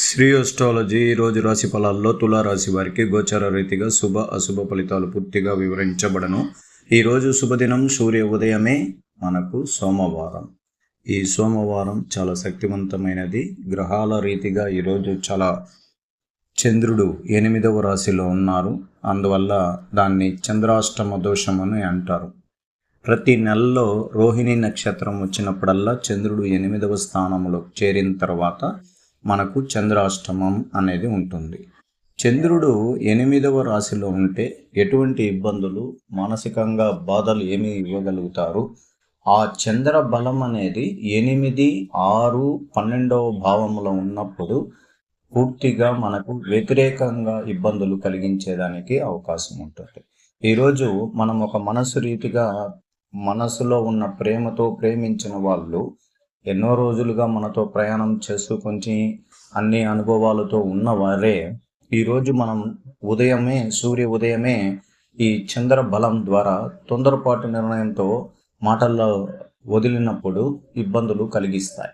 Shri astrology ఈరోజు రాశి ఫలాల్లో తులారాశి వారికి గోచర రీతిగా శుభ అశుభ ఫలితాలు పూర్తిగా వివరించబడను. ఈరోజు శుభదినం సూర్య ఉదయమే మనకు సోమవారం. ఈ సోమవారం చాలా శక్తివంతమైనది. గ్రహాల రీతిగా ఈరోజు చాలా చంద్రుడు 8వ రాశిలో ఉన్నారు. అందువల్ల దాన్ని చంద్రాష్టమ దోషం అని అంటారు. ప్రతి నెలలో రోహిణి నక్షత్రం వచ్చినప్పుడల్లా చంద్రుడు 8వ స్థానంలో చేరిన తర్వాత మనకు చంద్రాష్టమం అనేది ఉంటుంది. చంద్రుడు 8వ రాశిలో ఉంటే ఎటువంటి ఇబ్బందులు, మానసికంగా బాధలు ఏమి ఇవ్వగలుగుతారు? ఆ చంద్ర బలం అనేది 8, 6, 12వ భావంలో ఉన్నప్పుడు పూర్తిగా మనకు వ్యతిరేకంగా ఇబ్బందులు కలిగించేదానికి అవకాశం ఉంటుంది. ఈరోజు మనం ఒక మనసు రీతిగా మనసులో ఉన్న ప్రేమతో ప్రేమించిన వాళ్ళు ఎన్నో రోజులుగా మనతో ప్రయాణం చేసుకొని అన్ని అనుభవాలతో ఉన్నవారే ఈరోజు మనం సూర్య ఉదయమే ఈ చంద్ర బలం ద్వారా తొందరపాటు నిర్ణయంతో మాటల్లో వదిలినప్పుడు ఇబ్బందులు కలిగిస్తాయి.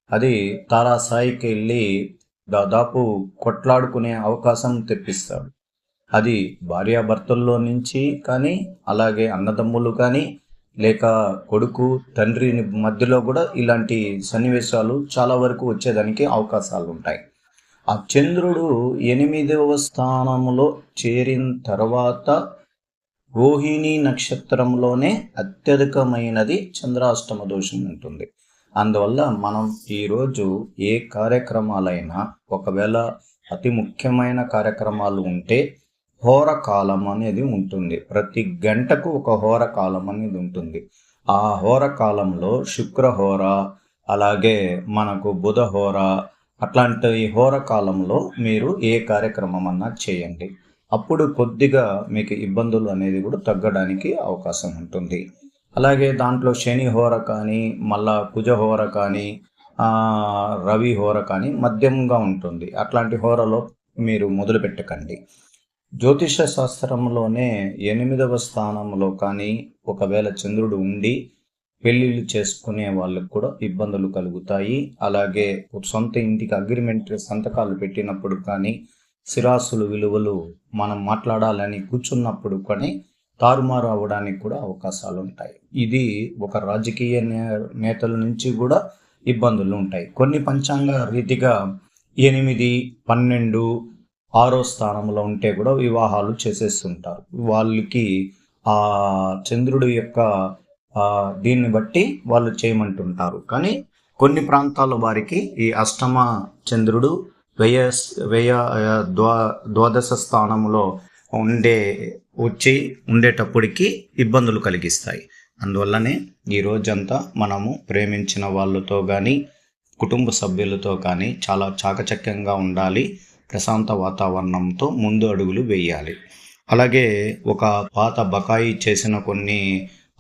అది తారాస్థాయికి వెళ్ళి దాదాపు కొట్లాడుకునే అవకాశం తెప్పిస్తాడు. అది భార్యాభర్తల్లో నుంచి కానీ, అలాగే అన్నదమ్ములు కానీ, లేక కొడుకు తండ్రి మధ్యలో కూడా ఇలాంటి సన్నివేశాలు చాలా వరకు వచ్చేదానికి అవకాశాలు ఉంటాయి. ఆ చంద్రుడు 8వ స్థానంలో చేరిన తర్వాత రోహిణి నక్షత్రంలోనే అత్యధికమైనది చంద్రాష్టమ దోషం ఉంటుంది. అందువల్ల మనం ఈరోజు ఏ కార్యక్రమాలైనా, ఒకవేళ అతి ముఖ్యమైన కార్యక్రమాలు ఉంటే హోర కాలం అనేది ఉంటుంది. ప్రతి గంటకు ఒక హోర కాలం అనేది ఉంటుంది. ఆ హోర కాలంలో శుక్రహోర, అలాగే మనకు బుధహోర, అట్లాంటి హోర కాలంలో మీరు ఏ కార్యక్రమం అన్నా చేయండి. అప్పుడు కొద్దిగా మీకు ఇబ్బందులు అనేది కూడా తగ్గడానికి అవకాశం ఉంటుంది. అలాగే దాంట్లో శని హోర కానీ, మళ్ళా కుజహోర కానీ, రవి హోర కానీ మధ్యంగా ఉంటుంది. అట్లాంటి హోరలో మీరు మొదలు పెట్టకండి. జ్యోతిష శాస్త్రంలోనే 8వ స్థానంలో కానీ ఒకవేళ చంద్రుడు ఉండి పెళ్ళిళ్ళు చేసుకునే వాళ్ళకు కూడా ఇబ్బందులు కలుగుతాయి. అలాగే సొంత ఇంటికి అగ్రిమెంట్ సంతకాలు పెట్టినప్పుడు కానీ, స్థిరాస్తుల విలువలు మనం మాట్లాడాలని కూర్చున్నప్పుడు కానీ తారుమారు అవ్వడానికి కూడా అవకాశాలు ఉంటాయి. ఇది ఒక రాజకీయ నేతల నుంచి కూడా ఇబ్బందులు ఉంటాయి. కొన్ని పంచాంగ రీతిగా 8, 12, 6వ స్థానంలో ఉంటే కూడా వివాహాలు చేసేస్తుంటారు. వాళ్ళకి ఆ చంద్రుడి యొక్క దీన్ని బట్టి వాళ్ళు చేయమంటుంటారు. కానీ కొన్ని ప్రాంతాల వారికి ఈ అష్టమ చంద్రుడు ద్వాదశ స్థానంలో ఉండేటప్పటికి ఇబ్బందులు కలిగిస్తాయి. అందువల్లనే ఈ రోజంతా మనము ప్రేమించిన వాళ్ళతో కానీ, కుటుంబ సభ్యులతో కానీ చాలా చాకచక్యంగా ఉండాలి. ప్రశాంత వాతావరణంతో ముందు అడుగులు వేయాలి. అలాగే ఒక పాత బకాయి చేసిన కొన్ని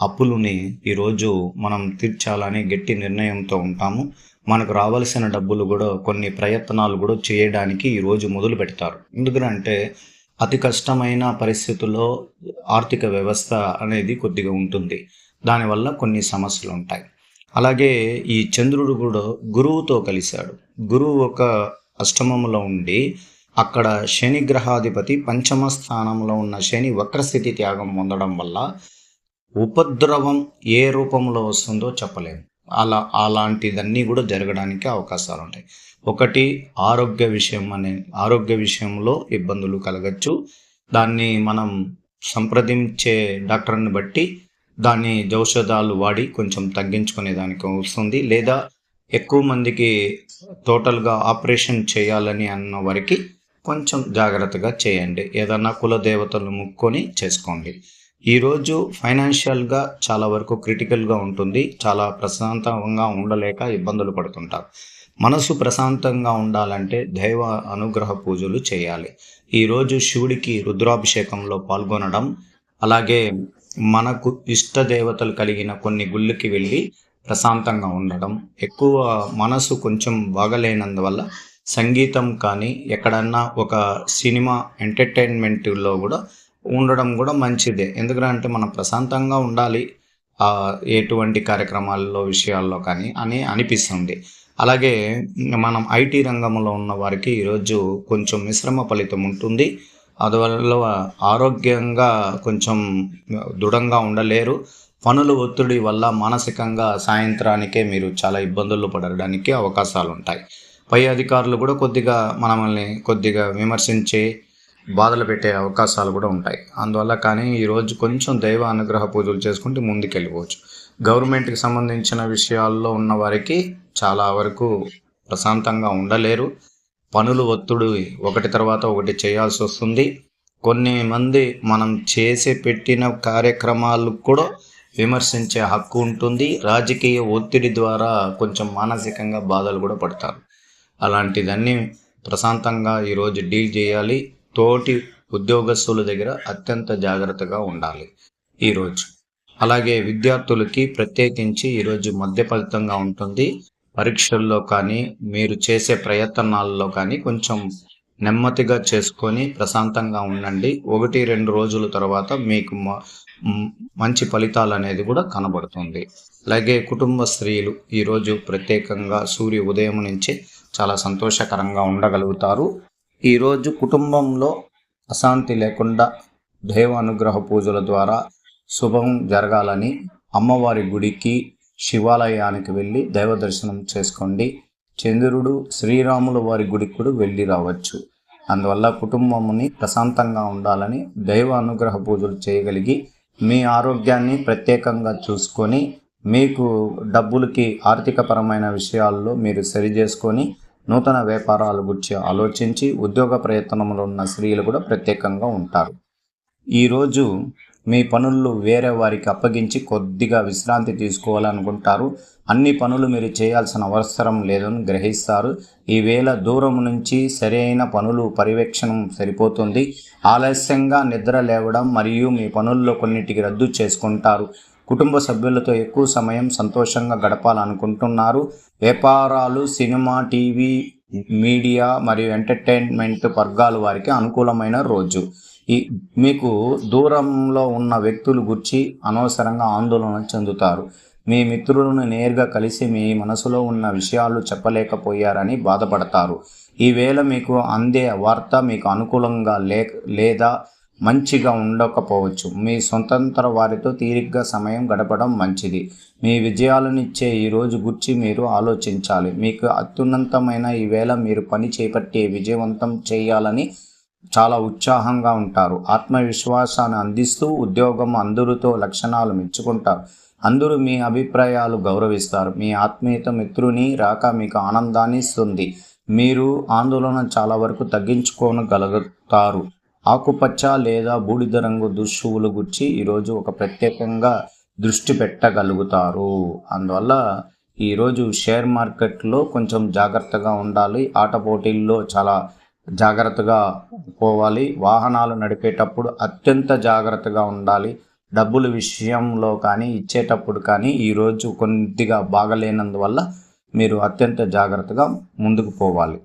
అప్పులని ఈరోజు మనం తీర్చాలని గట్టి నిర్ణయంతో ఉంటాము. మనకు రావాల్సిన డబ్బులు కూడా కొన్ని ప్రయత్నాలు కూడా చేయడానికి ఈరోజు మొదలు పెడతారు. ఎందుకంటే అతి కష్టమైన పరిస్థితుల్లో ఆర్థిక వ్యవస్థ అనేది కొద్దిగా ఉంటుంది. దానివల్ల కొన్ని సమస్యలు ఉంటాయి. అలాగే ఈ చంద్రుడు కూడా గురువుతో కలిశాడు. గురువు ఒక అష్టమంలో ఉండి అక్కడ శని గ్రహాధిపతి పంచమ స్థానంలో ఉన్న శని వక్రస్థితి త్యాగం పొందడం వల్ల ఉపద్రవం ఏ రూపంలో వస్తుందో చెప్పలేము. అలాంటిదన్నీ కూడా జరగడానికి అవకాశాలు ఉంటాయి. ఒకటి ఆరోగ్య విషయంలో ఇబ్బందులు కలగచ్చు. దాన్ని మనం సంప్రదించే డాక్టర్ని బట్టి దాన్ని ఔషధాలు వాడి కొంచెం తగ్గించుకునే దానికి వస్తుంది. లేదా ఎక్కువ మందికి టోటల్గా ఆపరేషన్ చేయాలని అన్న వారికి కొంచెం జాగ్రత్తగా చేయండి. ఏదన్నా కులదేవతలు ముక్కొని చేసుకోండి. ఈరోజు ఫైనాన్షియల్గా చాలా వరకు క్రిటికల్గా ఉంటుంది. చాలా ప్రశాంతంగా ఉండలేక ఇబ్బందులు పడుతుంటారు. మనసు ప్రశాంతంగా ఉండాలంటే దైవ అనుగ్రహ పూజలు చేయాలి. ఈరోజు శివుడికి రుద్రాభిషేకంలో పాల్గొనడం, అలాగే మనకు ఇష్ట దేవతలు కలిగిన కొన్ని గుళ్ళకి వెళ్ళి ప్రశాంతంగా ఉండడం. ఎక్కువ మనసు కొంచెం బాగలేనందువల్ల సంగీతం కానీ, ఎక్కడన్నా ఒక సినిమా ఎంటర్టైన్మెంట్లో కూడా ఉండడం కూడా మంచిదే. ఎందుకంటే మనం ప్రశాంతంగా ఉండాలి ఎటువంటి కార్యక్రమాల్లో విషయాల్లో కానీ అని అనిపిస్తుంది. అలాగే మనం ఐటీ రంగంలో ఉన్న వారికి ఈరోజు కొంచెం మిశ్రమ ఫలితం ఉంటుంది. అందువల్ల ఆరోగ్యంగా కొంచెం దృఢంగా ఉండలేరు. పనుల ఒత్తిడి వల్ల మానసికంగా సాయంత్రానికే మీరు చాలా ఇబ్బందులు పడడానికి అవకాశాలు ఉంటాయి. పై అధికారులు కూడా మనల్ని కొద్దిగా విమర్శించి బాధలు పెట్టే అవకాశాలు కూడా ఉంటాయి. అందువల్ల కానీ ఈరోజు కొంచెం దైవ అనుగ్రహ పూజలు చేసుకుంటే ముందుకెళ్ళిపోవచ్చు. గవర్నమెంట్కి సంబంధించిన విషయాల్లో ఉన్న వారికి చాలా వరకు ప్రశాంతంగా ఉండలేరు. పనులు ఒత్తిడి ఒకటి తర్వాత ఒకటి చేయాల్సి వస్తుంది. కొన్ని మంది మనం పెట్టిన కార్యక్రమాలు కూడా విమర్శించే హక్కు ఉంటుంది. రాజకీయ ఒత్తిడి ద్వారా కొంచెం మానసికంగా బాధలు కూడా పడతారు. అలాంటిదన్నీ ప్రశాంతంగా ఈరోజు డీల్ చేయాలి. తోటి ఉద్యోగస్తుల దగ్గర అత్యంత జాగ్రత్తగా ఉండాలి ఈరోజు. అలాగే విద్యార్థులకి ప్రత్యేకించి ఈరోజు మధ్య ఫలితంగా ఉంటుంది. పరీక్షల్లో కానీ మీరు చేసే ప్రయత్నాల్లో కానీ కొంచెం నెమ్మదిగా చేసుకొని ప్రశాంతంగా ఉండండి. 1-2 రోజుల తర్వాత మీకు మంచి ఫలితాలు అనేది కూడా కనబడుతుంది. అలాగే కుటుంబ స్త్రీలు ఈరోజు ప్రత్యేకంగా సూర్య ఉదయం నుంచి చాలా సంతోషకరంగా ఉండగలుగుతారు. ఈరోజు కుటుంబంలో అశాంతి లేకుండా దైవ అనుగ్రహ పూజల ద్వారా శుభం జరగాలని అమ్మవారి గుడికి, శివాలయానికి వెళ్ళి దైవ దర్శనం చేసుకోండి. చంద్రుడు శ్రీరాముల వారి గుడికి కూడా వెళ్ళి రావచ్చు. అందువల్ల కుటుంబముని ప్రశాంతంగా ఉండాలని దైవ అనుగ్రహ పూజలు చేయగలిగి మీ ఆరోగ్యాన్ని ప్రత్యేకంగా చూసుకొని మీకు డబ్బులకి ఆర్థికపరమైన విషయాల్లో మీరు సరి చేసుకొని నూతన వ్యాపారాల గురించి ఆలోచించి ఉద్యోగ ప్రయత్నంలో ఉన్న స్త్రీలు కూడా ప్రత్యేకంగా ఉంటారు. ఈరోజు మీ పనులు వేరే వారికి అప్పగించి కొద్దిగా విశ్రాంతి తీసుకోవాలనుకుంటారు. అన్ని పనులు మీరు చేయాల్సిన అవసరం లేదని గ్రహిస్తారు. ఈవేళ దూరం నుంచి సరైన పనులు పర్యవేక్షణం సరిపోతుంది. ఆలస్యంగా నిద్ర లేవడం మరియు మీ పనుల్లో కొన్నిటికి రద్దు చేసుకుంటారు. కుటుంబ సభ్యులతో ఎక్కువ సమయం సంతోషంగా గడపాలనుకుంటున్నారు. వ్యాపారాలు, సినిమా, టీవీ, మీడియా మరియు ఎంటర్టైన్మెంట్ వర్గాల వారికి అనుకూలమైన రోజు. మీకు దూరంలో ఉన్న వ్యక్తుల గురించి అనవసరంగా ఆందోళన చెందుతారు. మీ మిత్రులను నేరుగా కలిసి మీ మనసులో ఉన్న విషయాలు చెప్పలేకపోయారని బాధపడతారు. ఈవేళ మీకు అందే వార్త మీకు అనుకూలంగా లేదా మంచిగా ఉండకపోవచ్చు. మీ స్వతంత్ర వారితో తీరిగ్గా సమయం గడపడం మంచిది. మీ విజయాలనిచ్చే ఈరోజు గురించి మీరు ఆలోచించాలి. మీకు అత్యున్నతమైన ఈవేళ మీరు పని చేపట్టి విజయవంతం చేయాలని చాలా ఉత్సాహంగా ఉంటారు. ఆత్మవిశ్వాసాన్ని అందిస్తూ ఉద్యోగం అందరితో లక్షణాలు మెచ్చుకుంటారు. అందరూ మీ అభిప్రాయాలు గౌరవిస్తారు. మీ ఆత్మీయత మిత్రుని రాక మీకు ఆనందాన్ని ఇస్తుంది. మీరు ఆందోళన చాలా వరకు తగ్గించుకోగలుగుతారు. ఆకుపచ్చ లేదా బూడిద రంగు దుస్తువుల గురించి ఈరోజు ఒక ప్రత్యేకంగా దృష్టి పెట్టగలుగుతారు. అందువల్ల ఈరోజు షేర్ మార్కెట్లో కొంచెం జాగ్రత్తగా ఉండాలి. ఆట పోటీల్లో చాలా జాగ్రత్తగా పోవాలి. వాహనాలు నడిపేటప్పుడు అత్యంత జాగ్రత్తగా ఉండాలి. డబ్బుల విషయంలో కానీ ఇచ్చేటప్పుడు కానీ ఈరోజు కొద్దిగా బాగలేనందువల్ల మీరు అత్యంత జాగ్రత్తగా ముందుకు పోవాలి.